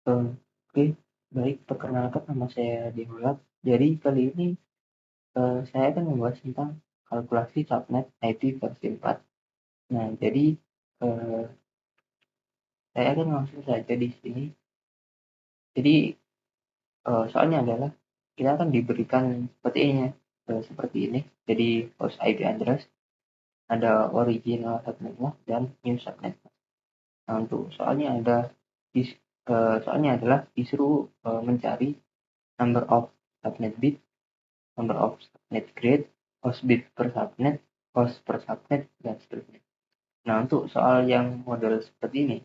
Oke, baik, perkenalkan nama saya Dewa. Jadi kali ini saya akan membahas tentang kalkulasi subnet IP versi 4. Nah, jadi eh, saya akan langsung saja di sini. Jadi soalnya adalah kita akan diberikan seperti ini. Jadi host IP address, ada original subnet mask dan new subnet mask. Nah, untuk soalnya adalah disuruh mencari number of subnet bit, number of subnet grade, host bit per subnet, host per subnet, dan seterusnya. Nah, untuk soal yang model seperti ini,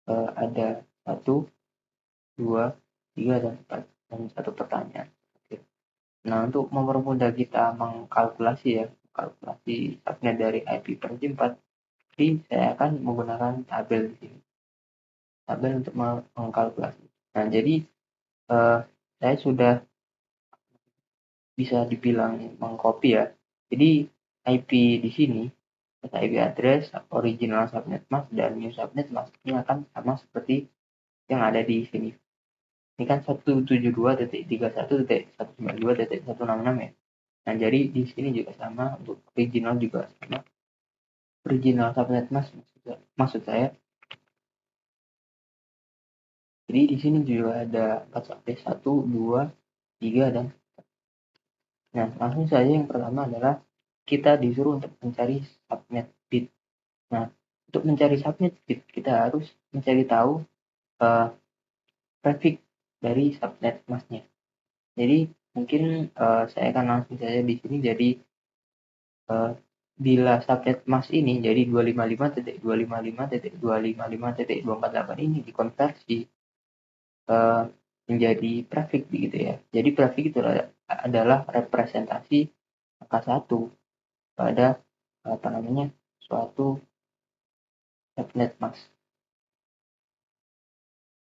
ada 1, 2, 3, dan 4, dan satu pertanyaan. Oke. Nah, untuk mempermudah kita kalkulasi subnet dari IP versi 4, jadi saya akan menggunakan tabel di sini. Tabel untuk mengkalkulasi. Nah, jadi saya sudah bisa dibilang mengcopy ya. Jadi IP di sini, IP address, original subnet mask, dan new subnet mask ini akan sama seperti yang ada di sini. Ini kan 172.31.192.166 ya. Nah, jadi di sini juga sama, untuk original juga sama. Original subnet mask maksud saya. Jadi di sini juga ada 4 subnet, 1, 2, 3, dan nah, langsung saja yang pertama adalah kita disuruh untuk mencari subnet bit. Nah, untuk mencari subnet bit, kita harus mencari tahu prefix dari subnet masknya. Jadi mungkin saya akan langsung saja di sini. Jadi bila subnet mask ini jadi 255.255.255.248 ini dikonversi menjadi prefix begitu ya. Jadi prefix itu adalah representasi angka 1 pada suatu subnet mask.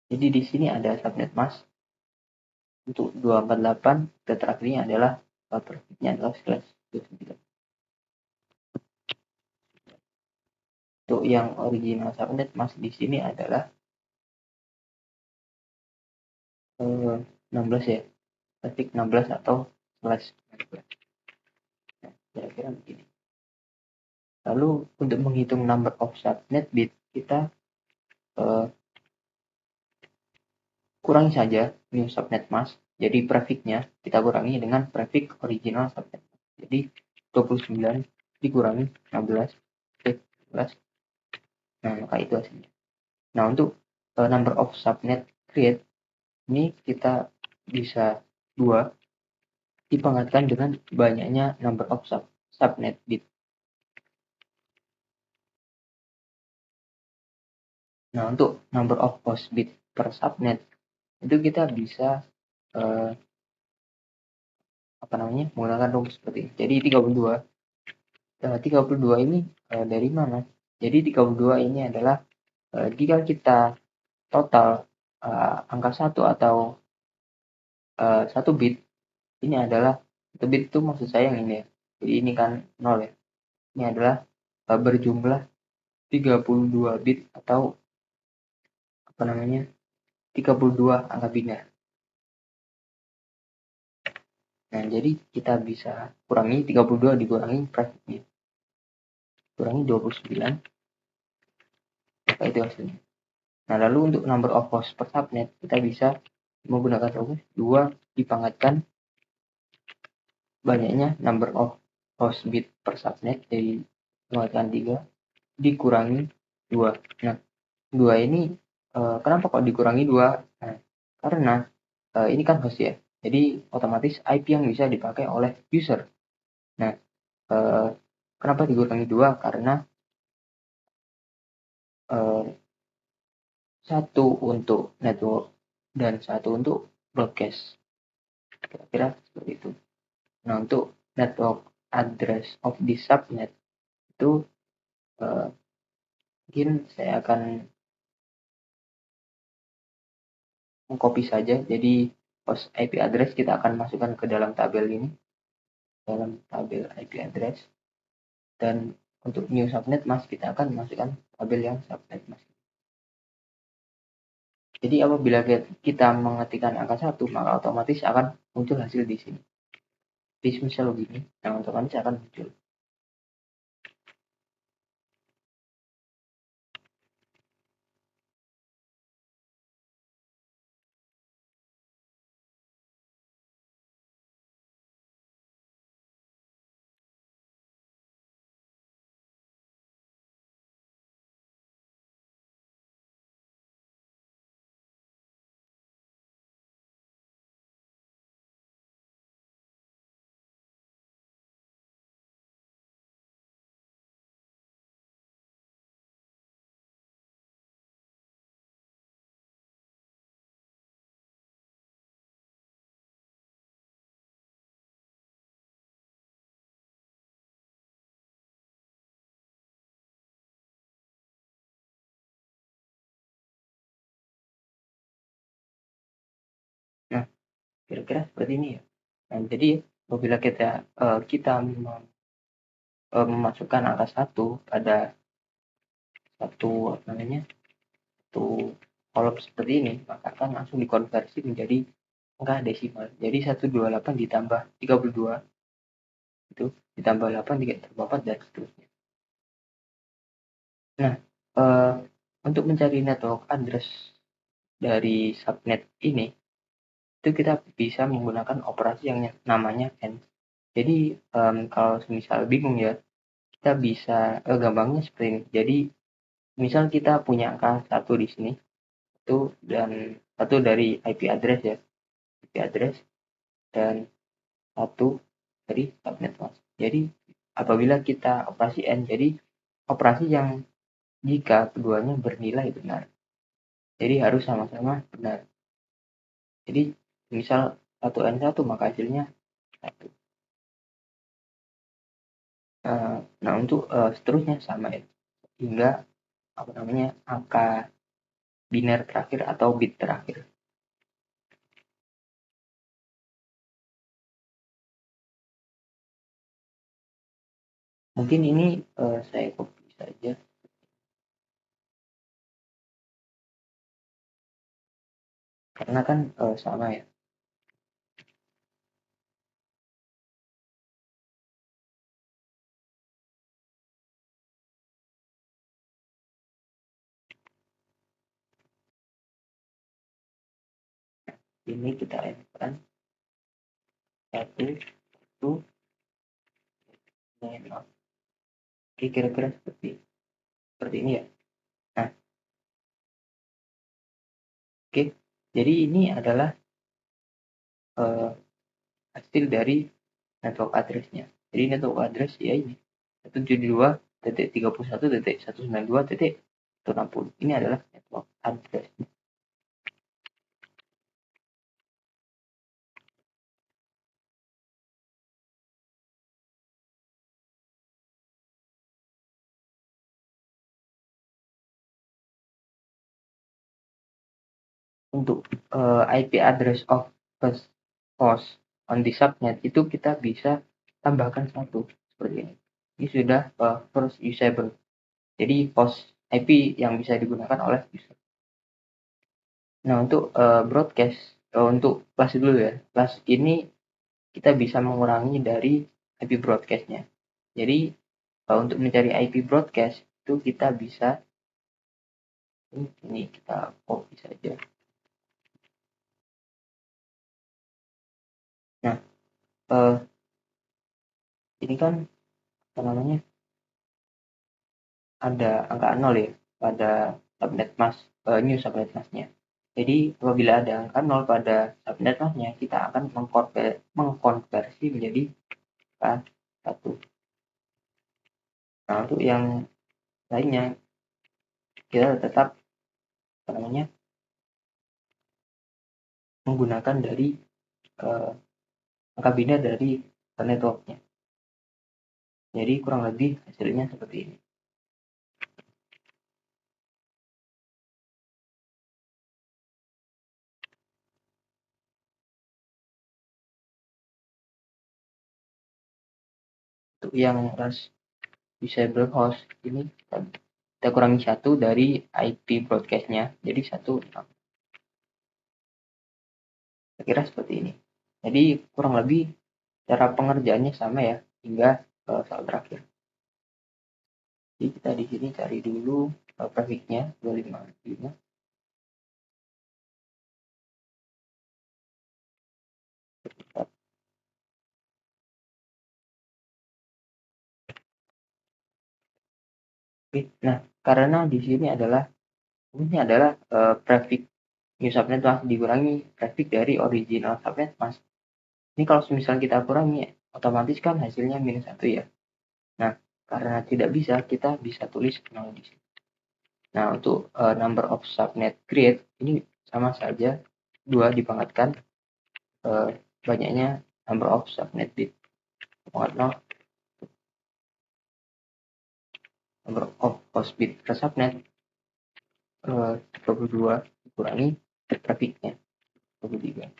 Jadi di sini ada subnet mask untuk 248, dan terakhirnya adalah prefixnya adalah /29. Untuk yang original subnet mask di sini adalah 16 ya, prefix 16 atau /16. Nah, kira-kira begini. Lalu untuk menghitung number of subnet bit, kita kurangi saja new subnet mask. Jadi prefixnya kita kurangi dengan prefix original subnet mask. Jadi 29 dikurangi 16, 11. Nah, maka itu hasilnya. Nah, untuk number of subnet create ini kita bisa 2 dipangkatkan dengan banyaknya number of subnet bit. Nah, untuk number of host bit per subnet itu kita bisa menggunakan rumus seperti ini. Jadi 32 ini dari mana? Jadi 32 ini adalah jika kita total angka 1 atau 1 bit, ini adalah 1 bit itu maksud saya yang ini ya. Jadi ini kan 0 ya. Ini adalah berjumlah 32 bit atau 32 angka biner. Nah, jadi kita bisa kurangi 32 dikurangi prefixnya. Kurangi 29. Maka itu hasilnya. Nah, lalu untuk number of host per subnet, kita bisa menggunakan rumus 2 dipangkatkan banyaknya number of host bit per subnet, jadi dipangkatkan 3 dikurangi 2. Nah, 2 ini kenapa kok dikurangi 2? Nah, karena ini kan host ya, jadi otomatis IP yang bisa dipakai oleh user. Nah, kenapa dikurangi 2? Karena 1 untuk network dan 1 untuk broadcast. Kira-kira seperti itu. Nah, untuk network address of the subnet itu mungkin saya akan mengcopy saja. Jadi host IP address kita akan masukkan ke dalam tabel ini, dalam tabel IP address, dan untuk new subnet mask kita akan masukkan tabel yang subnet mask. Jadi apabila kita mengetikkan angka 1, maka otomatis akan muncul hasil di sini. Jadi misal begini, yang otomatis akan muncul. Nah, kira-kira seperti ini ya. Nah, jadi apabila kita memasukkan angka 1 pada satu apa namanya satu kolom seperti ini, maka akan langsung dikonversi menjadi angka desimal. Jadi 128 ditambah 32 itu ditambah 8 ditambah 4 dan seterusnya. Nah, eh, untuk mencari network address dari subnet ini itu kita bisa menggunakan operasi yang namanya AND. Jadi kalau misal bingung ya, kita bisa gampangnya seperti ini. Jadi misal kita punya angka 1 di sini itu, dan satu dari IP address ya, IP address, dan satu dari subnet mask. Jadi apabila kita operasi AND, jadi operasi yang jika keduanya bernilai benar, jadi harus sama-sama benar. Jadi misal 1N1 maka hasilnya 1. Nah untuk seterusnya sama ya, hingga apa namanya angka biner terakhir atau bit terakhir. Mungkin ini saya copy saja karena kan sama ya. Ini kita enter satu satu nol. Oke, kira-kira seperti ini ya. Nah, oke. Jadi ini adalah eh, hasil dari network address-nya. Jadi network address ya ini 172.31.192.160. Ini adalah network address. Untuk IP address of first host on the subnet itu kita bisa tambahkan satu seperti ini. Ini sudah first usable. Jadi host IP yang bisa digunakan oleh user. Nah, untuk broadcast, untuk kelas dulu ya. Kelas ini kita bisa mengurangi dari IP broadcast-nya. Jadi untuk mencari IP broadcast itu kita bisa ini kita copy saja. Nah, ini kan apa namanya ada angka 0 ya pada subnet mask, new subnet masknya. Jadi apabila ada angka 0 pada subnet masknya, kita akan mengkonversi menjadi angka 1. Nah, untuk yang lainnya kita tetap apa namanya menggunakan dari angka biner dari networknya. Jadi kurang lebih hasilnya seperti ini. Untuk yang ras disable host ini kita kurangi 1 dari IP broadcastnya, jadi 1. kira seperti ini. Jadi kurang lebih cara pengerjaannya sama ya hingga soal terakhir. Jadi kita di sini cari dulu prefiknya 255. Oke, nah karena di sini adalah ini adalah prefix new subnet mas dikurangi prefix dari original subnet mas. Ini kalau misalnya kita kurangi otomatis kan hasilnya -1 ya. Nah, karena tidak bisa, kita bisa tulis 0 di sini. Nah, untuk number of subnet create ini sama saja 2 dipangkatkan banyaknya number of subnet bit. Pangkat 0 number of host bit per subnet 22 dikurangi trafficnya 23.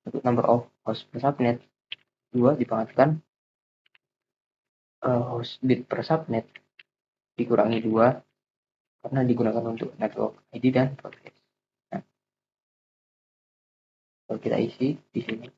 Untuk number of host per subnet 2 dipangkatkan host bit per subnet dikurangi 2 karena digunakan untuk network ID dan broadcast. Nah, kalau kita isi di sini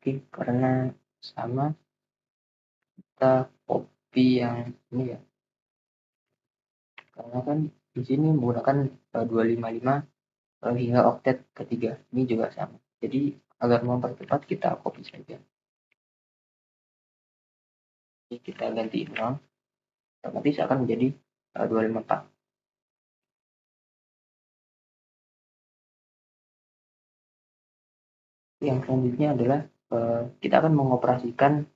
oke, karena sama kita copy yang ini ya, karena kan di sini menggunakan 255 hingga oktet ketiga, ini juga sama. Jadi agar mempercepat kita copy saja. Ini kita ganti 0, otomatis akan menjadi 254. Yang selanjutnya adalah kita akan mengoperasikan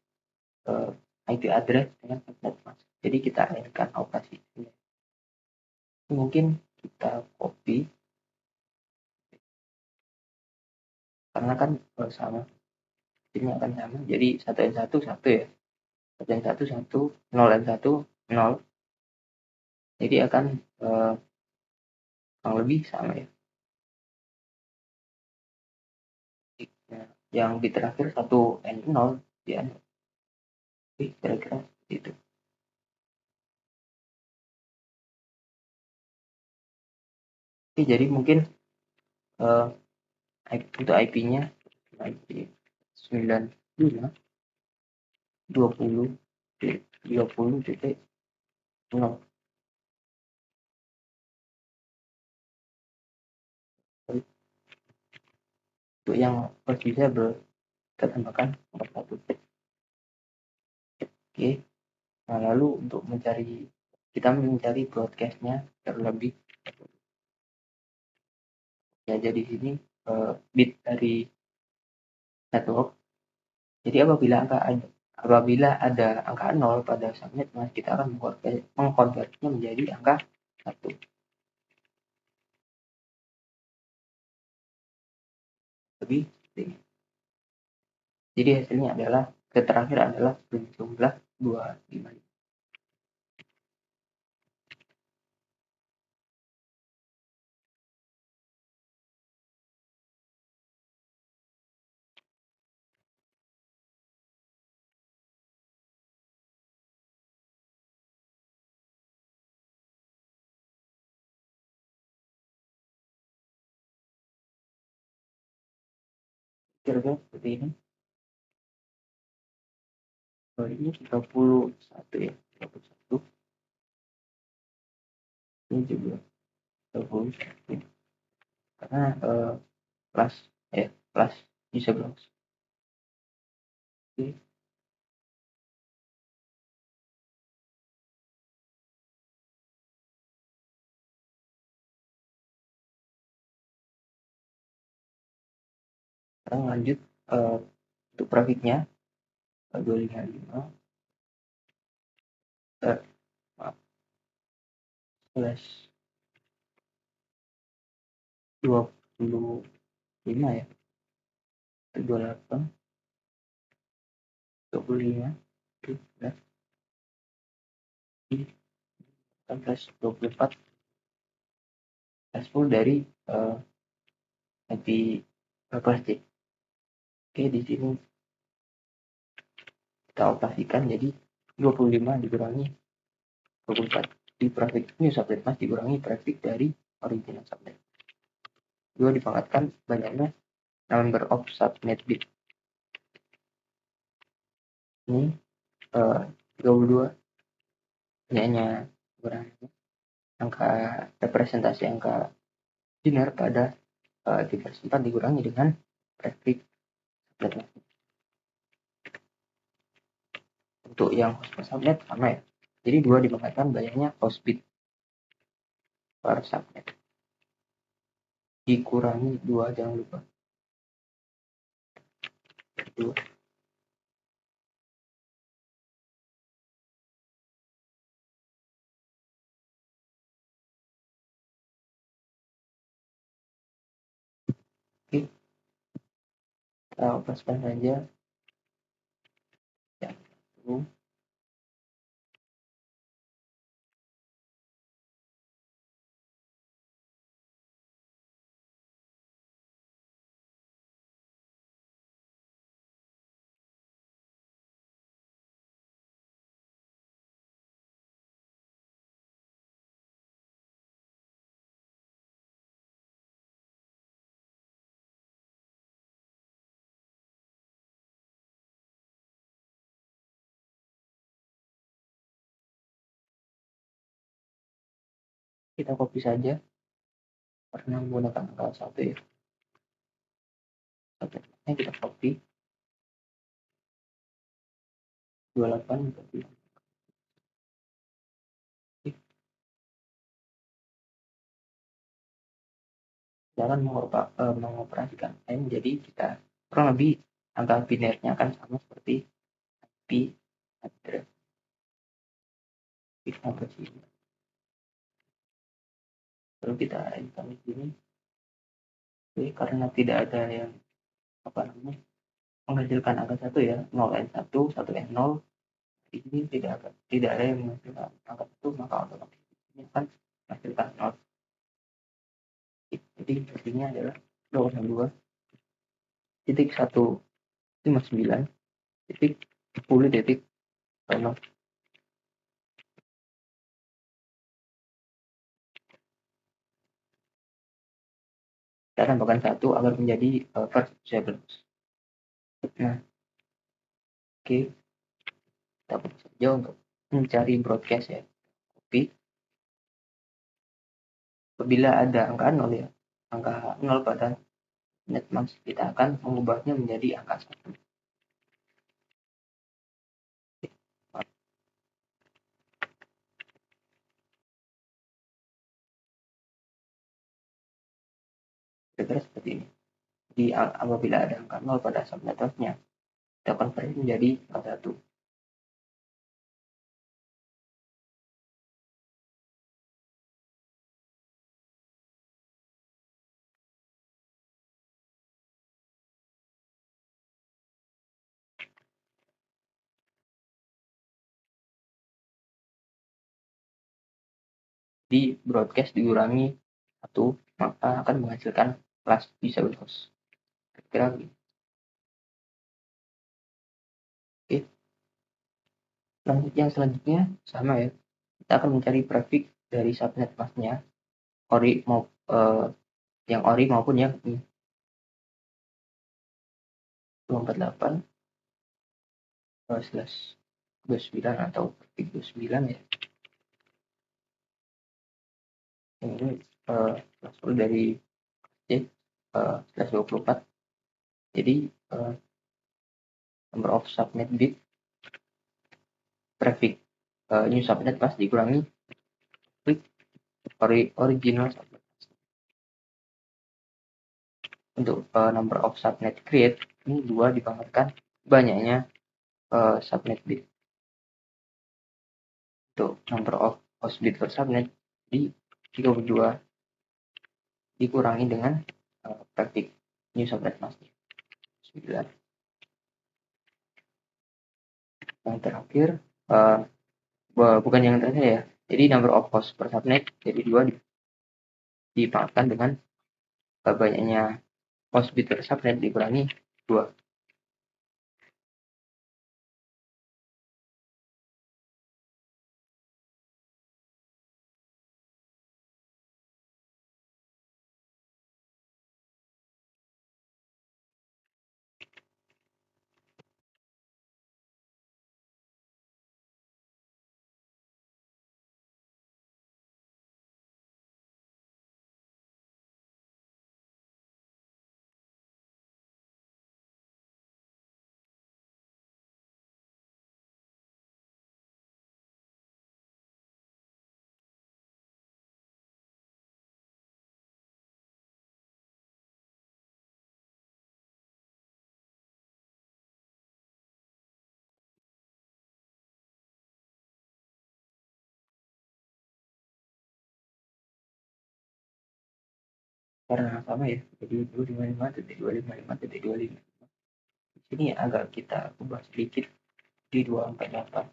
IP address dengan subnet mask. Jadi kita akan operasi ini. Mungkin kita copy karena kan sama, ini akan sama. Jadi 1N1 1 ya, 1N1 1, 0N1 0. Jadi akan kurang lebih sama ya. Nah, yang bit terakhir 1N0 ya, kira-kira itu. Oke, jadi mungkin untuk IP-nya IP 95 20 30.0. Untuk yang first disable kita tambahkan 41. Oke, nah lalu untuk kita mencari broadcastnya terlebih ya, jadi sini bit dari network. Jadi apabila ada angka 0 pada subnet, mas kita akan mengkonversinya menjadi angka 1. Lebih seperti. Jadi hasilnya adalah terakhir adalah berjumlah 255. Kira-kira seperti ini. Ini 31 ya, 31. Ini juga 31. Karena kelas bisa belas. Oke. Sekarang lanjut untuk grafiknya 255 maaf slash 25 ya, 28 25. Oke, flash 24 flash full dari IP plastik. Oke, di sini kita operasikan jadi 25 dikurangi 24 di prefix new subnet mask dikurangi prefix dari original subnet. 2 dipangkatkan banyaknya number of subnet bit. Ini 32 banyaknya angka representasi angka biner pada diversi 4 dikurangi dengan prefix subnet mask. Untuk yang host per subnet sama ya. Jadi 2 dipangkatkan banyaknya host bit per subnet. Dikurangi 2, jangan lupa. 2. Oke. Kita operasikan saja. Ya. Kita copy saja karena menggunakan angka 1 ya. Subnetnya kita copy 28 copy. Jangan mengoperasikan M, jadi kita kurang lebih angka binernya akan sama seperti IP address. Kita sini. Lalu kita enter di sini. Oke, karena tidak ada yang menghasilkan angka 1 ya, 0N1, 1N0. Di sini tidak ada yang menghasilkan angka 1, maka otomatis ini akan menghasilkan 0. Jadi hasilnya adalah 202 titik 159 titik 10 titik 0. Kita tambahkan 1 agar menjadi first disable. Nah, oke, kita buka saja untuk mencari broadcast ya. Copy. Apabila ada angka 0 ya, angka 0 pada netmask, kita akan mengubahnya menjadi angka 1. Kira-kira seperti ini. Jadi apabila ada angka 0 pada subnetworknya, kita konversi menjadi angka 1. Di broadcast dikurangi 1, maka akan menghasilkan kelas disable host. Kira-kira begini. Oke. Selanjutnya sama ya. Kita akan mencari prefix dari subnet masknya, yang ori maupun yang 248 slash 29 atau prefix 29 ya. Ini dari slash 24. Jadi number of subnet bit prefix new subnet mask dikurangi original subnet. Untuk number of subnet create ini 2 dipangkatkan banyaknya subnet bit. Untuk number of host bit per subnet di 32 dikurangi dengan prefix new subnet mask 9. Yang terakhir bukan yang terakhir ya. Jadi number of host per subnet jadi 2 dipangkat dengan banyaknya host bit per subnet dikurangi 2. Karena sama ya, jadi 255.25.25. Di sini agak kita ubah sedikit di 248.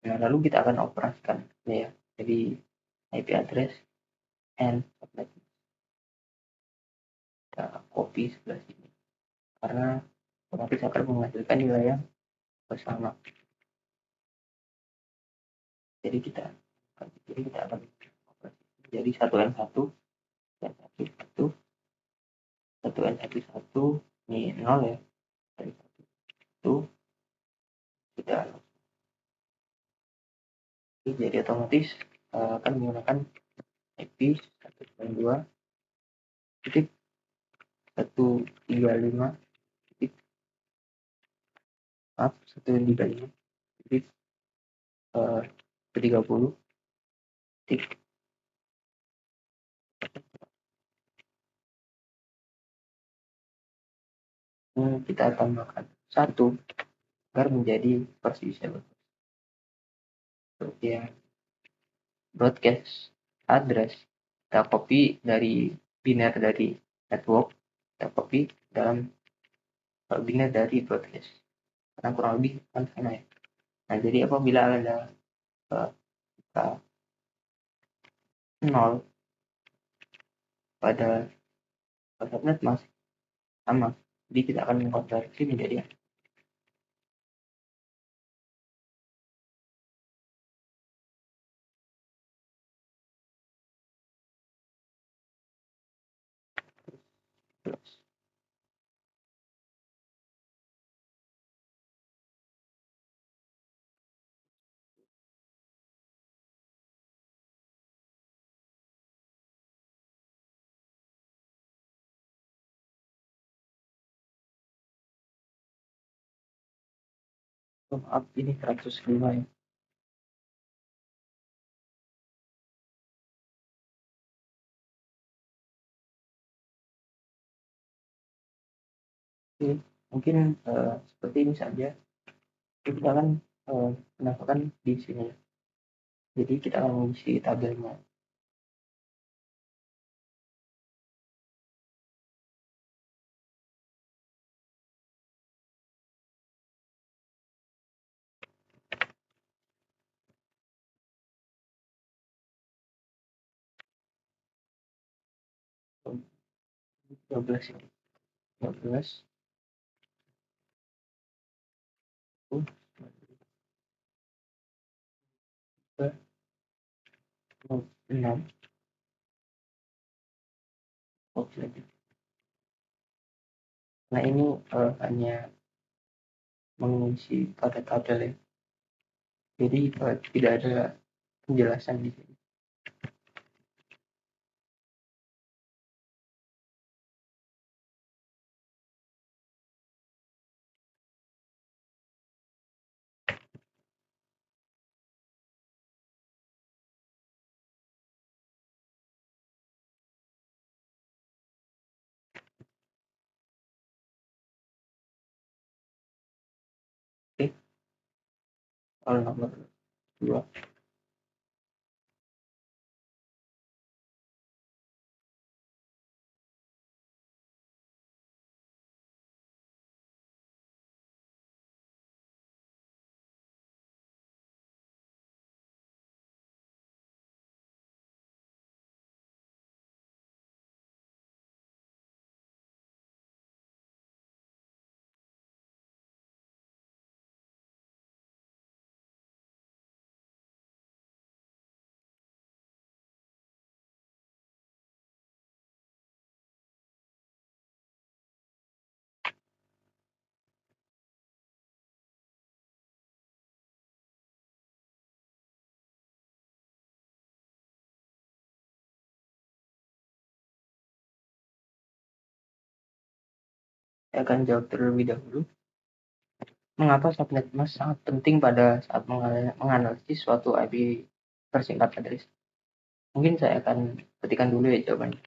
Nah, lalu kita akan operasikan ya. Jadi IP address and subnet kita copy sebelah sini karena otomatis akan menghasilkan nilai yang bersama. Jadi kita akan operasi jadi 1N1 dan 1 1 N11 ini 0 ya, dari 1 kita jadi otomatis akan menggunakan IP 192 titik 135 titik 135 titik 30 titik kita tambahkan 1 agar menjadi persisable. Ya, broadcast address kita copy dari biner dari network, kita copy dalam biner dari broadcast karena kurang lebih kan sama ya. Nah, jadi apabila ada 0 pada subnet masih sama, jadi kita akan mengkonversi menjadi plus. Maaf, ini 105 ya. Oke, mungkin seperti ini saja. Kita akan menambahkan di sini. Jadi kita akan mengisi tabelnya. Dua belas ini. 12 6 oke. Nah, ini hanya mengisi pada tabel ya. Jadi tidak ada penjelasan di sini. Oke, soal nomor 2. Saya akan jawab terlebih dahulu. Mengapa subnet mask sangat penting pada saat menganalisis suatu IP persingkat address? Mungkin saya akan ketikkan dulu ya jawabannya.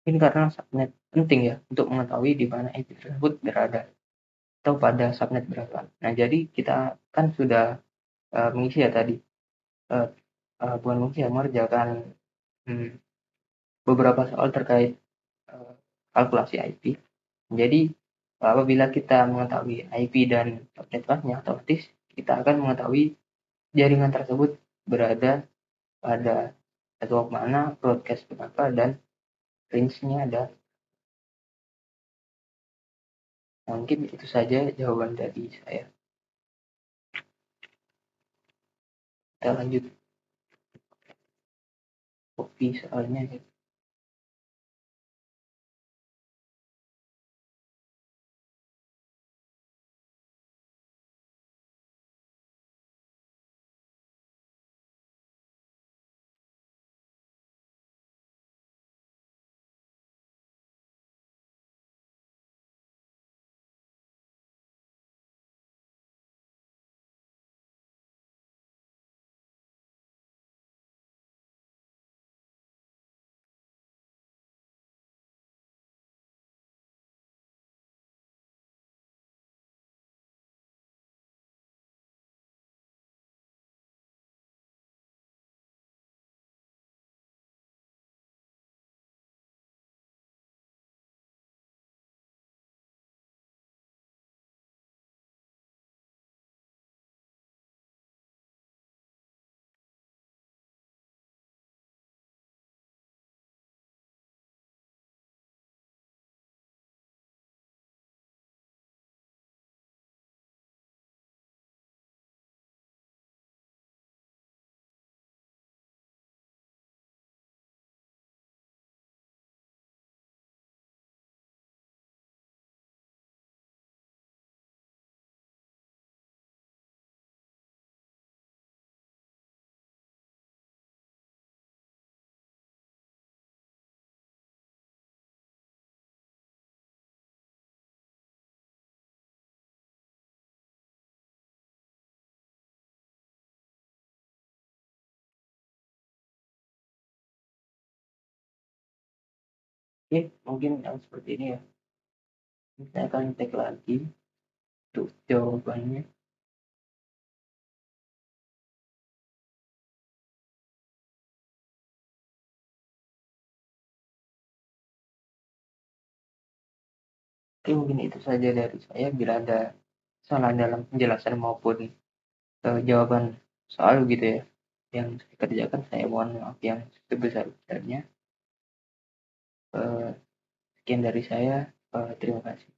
Mungkin karena subnet penting ya untuk mengetahui di mana IP tersebut berada atau pada subnet berapa. Nah, jadi kita kan sudah mengisi ya tadi, uh, bukan mengisi ya, mengerjakan hmm, beberapa soal terkait kalkulasi IP. Jadi apabila kita mengetahui IP dan subnet masknya, otomatis kita akan mengetahui jaringan tersebut berada pada network mana, broadcast berapa, dan range-nya ada. Nah, mungkin itu saja jawaban dari saya. Kita lanjut kopi soalnya ya. Oke, mungkin yang seperti ini ya. Saya akan tag lagi untuk jawabannya. Oke, mungkin itu saja dari saya. Bila ada salah dalam penjelasan maupun jawaban soal gitu ya yang saya kerjakan, saya mohon maaf yang sebesar-besarnya. Sekian dari saya. Terima kasih.